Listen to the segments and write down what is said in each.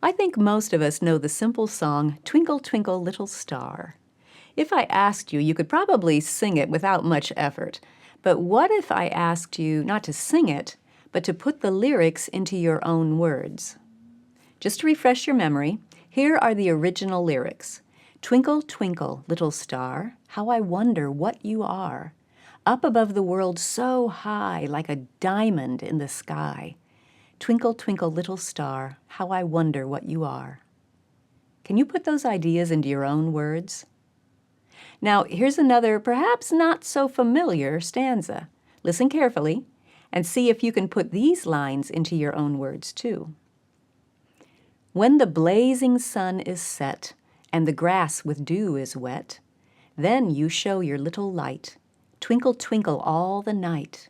I think most of us know the simple song, Twinkle, Twinkle, Little Star. If I asked you, you could probably sing it without much effort. But what if I asked you not to sing it, but to put the lyrics into your own words? Just to refresh your memory, here are the original lyrics. Twinkle, twinkle, little star, how I wonder what you are. Up above the world so high, like a diamond in the sky. Twinkle, twinkle, little star, how I wonder what you are. Can you put those ideas into your own words? Now, here's another, perhaps not so familiar stanza. Listen carefully and see if you can put these lines into your own words too. When the blazing sun is set and the grass with dew is wet, then you show your little light. Twinkle, twinkle all the night.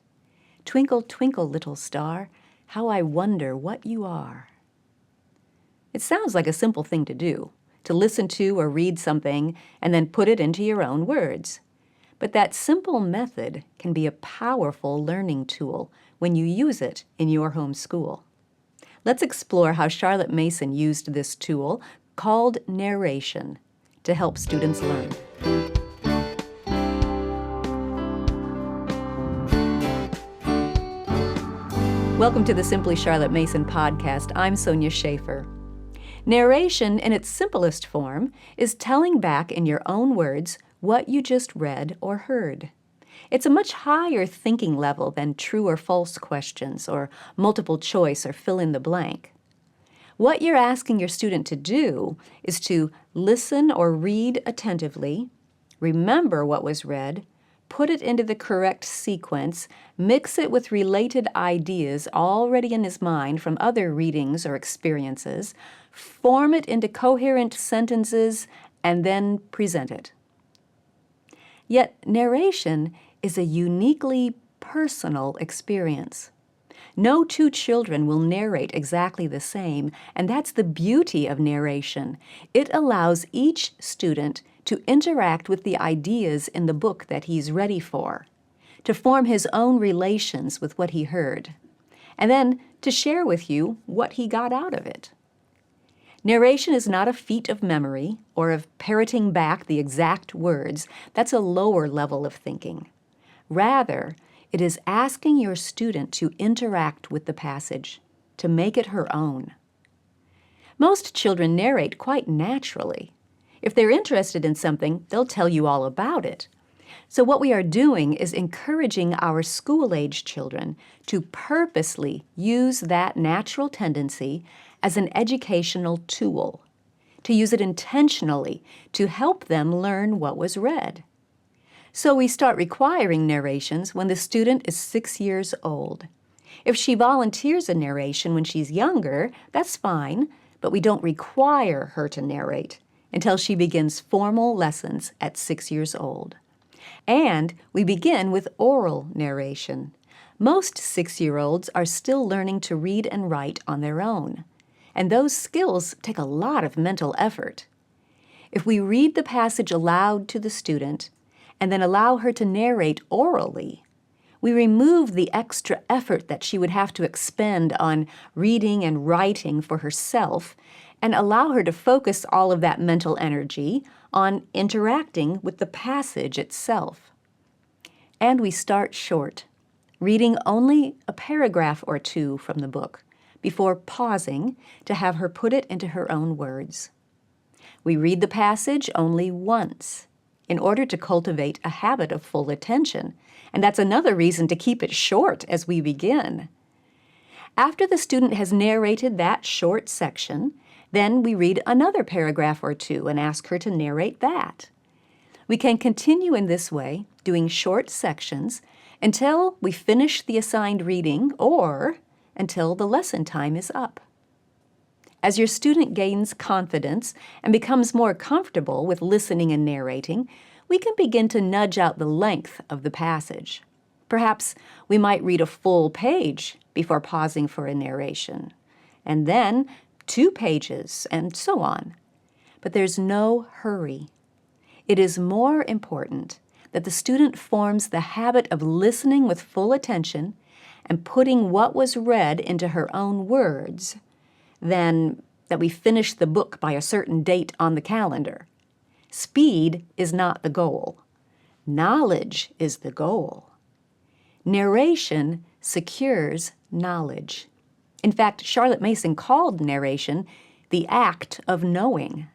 Twinkle, twinkle, little star, how I wonder what you are. It sounds like a simple thing to do, to listen to or read something and then put it into your own words. But that simple method can be a powerful learning tool when you use it in your homeschool. Let's explore how Charlotte Mason used this tool called narration to help students learn. Welcome to the Simply Charlotte Mason podcast. I'm Sonia Schaefer. Narration, in its simplest form, is telling back in your own words what you just read or heard. It's a much higher thinking level than true or false questions or multiple choice or fill in the blank. What you're asking your student to do is to listen or read attentively, remember what was read, put it into the correct sequence, mix it with related ideas already in his mind from other readings or experiences, form it into coherent sentences, and then present it. Yet narration is a uniquely personal experience. No two children will narrate exactly the same, and that's the beauty of narration. It allows each student to interact with the ideas in the book that he's ready for, to form his own relations with what he heard, and then to share with you what he got out of it. Narration is not a feat of memory or of parroting back the exact words. That's a lower level of thinking. Rather, it is asking your student to interact with the passage, to make it her own. Most children narrate quite naturally. If they're interested in something, they'll tell you all about it. So what we are doing is encouraging our school-age children to purposely use that natural tendency as an educational tool, to use it intentionally to help them learn what was read. So we start requiring narrations when the student is 6 years old. If she volunteers a narration when she's younger, that's fine, but we don't require her to narrate until she begins formal lessons at 6 years old. And we begin with oral narration. Most 6-year-olds are still learning to read and write on their own, and those skills take a lot of mental effort. If we read the passage aloud to the student and then allow her to narrate orally, we remove the extra effort that she would have to expend on reading and writing for herself and allow her to focus all of that mental energy on interacting with the passage itself. And we start short, reading only a paragraph or two from the book before pausing to have her put it into her own words. We read the passage only once in order to cultivate a habit of full attention, and that's another reason to keep it short as we begin. After the student has narrated that short section, then we read another paragraph or two and ask her to narrate that. We can continue in this way, doing short sections, until we finish the assigned reading or until the lesson time is up. As your student gains confidence and becomes more comfortable with listening and narrating, we can begin to nudge out the length of the passage. Perhaps we might read a full page before pausing for a narration, and then 2 pages, and so on. But there's no hurry. It is more important that the student forms the habit of listening with full attention and putting what was read into her own words than that we finish the book by a certain date on the calendar. Speed is not the goal. Knowledge is the goal. Narration secures knowledge. In fact, Charlotte Mason called narration the act of knowing.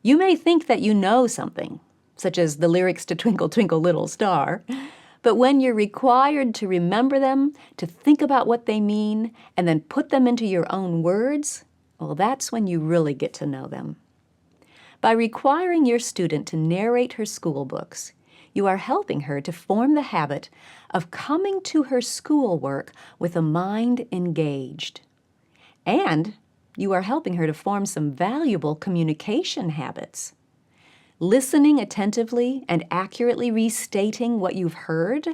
You may think that you know something, such as the lyrics to Twinkle, Twinkle, Little Star, but when you're required to remember them, to think about what they mean, and then put them into your own words, well, that's when you really get to know them. By requiring your student to narrate her school books, you are helping her to form the habit of coming to her schoolwork with a mind engaged. And you are helping her to form some valuable communication habits. Listening attentively and accurately restating what you've heard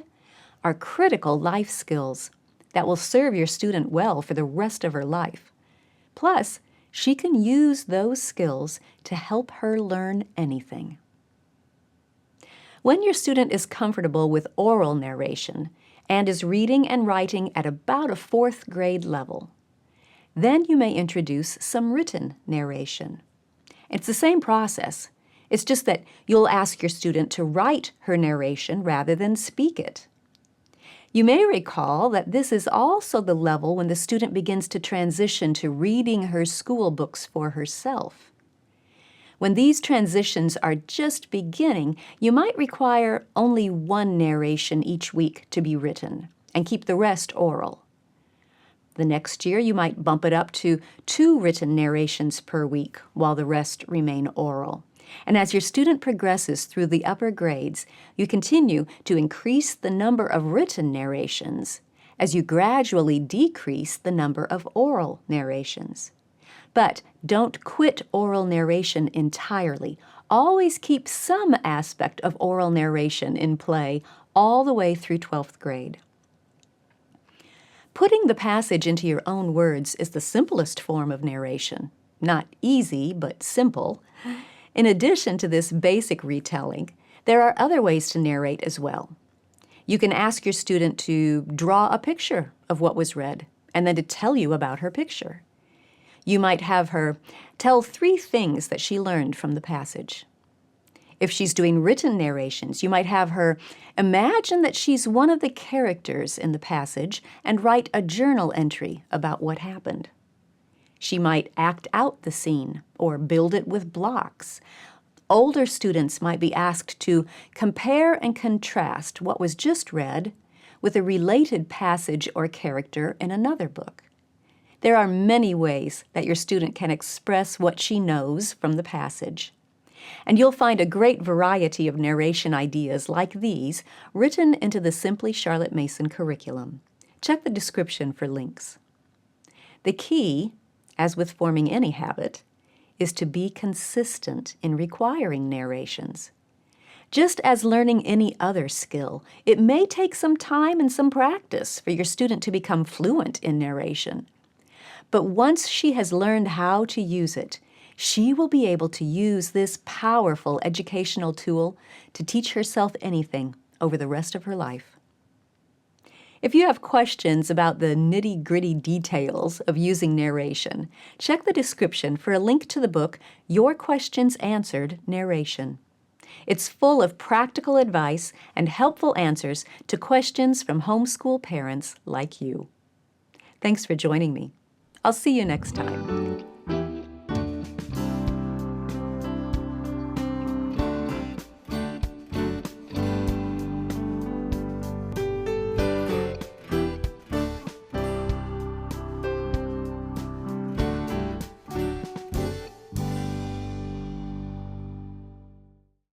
are critical life skills that will serve your student well for the rest of her life. Plus, she can use those skills to help her learn anything. When your student is comfortable with oral narration and is reading and writing at about a 4th grade level, then you may introduce some written narration. It's the same process. It's just that you'll ask your student to write her narration rather than speak it. You may recall that this is also the level when the student begins to transition to reading her school books for herself. When these transitions are just beginning, you might require only one narration each week to be written and keep the rest oral. The next year, you might bump it up to 2 written narrations per week while the rest remain oral. And as your student progresses through the upper grades, you continue to increase the number of written narrations as you gradually decrease the number of oral narrations. But don't quit oral narration entirely. Always keep some aspect of oral narration in play all the way through 12th grade. Putting the passage into your own words is the simplest form of narration. Not easy, but simple. In addition to this basic retelling, there are other ways to narrate as well. You can ask your student to draw a picture of what was read and then to tell you about her picture. You might have her tell 3 things that she learned from the passage. If she's doing written narrations, you might have her imagine that she's one of the characters in the passage and write a journal entry about what happened. She might act out the scene or build it with blocks. Older students might be asked to compare and contrast what was just read with a related passage or character in another book. There are many ways that your student can express what she knows from the passage. And you'll find a great variety of narration ideas like these written into the Simply Charlotte Mason curriculum. Check the description for links. The key, as with forming any habit, is to be consistent in requiring narrations. Just as learning any other skill, it may take some time and some practice for your student to become fluent in narration. But once she has learned how to use it, she will be able to use this powerful educational tool to teach herself anything over the rest of her life. If you have questions about the nitty-gritty details of using narration, check the description for a link to the book, Your Questions Answered Narration. It's full of practical advice and helpful answers to questions from homeschool parents like you. Thanks for joining me. I'll see you next time.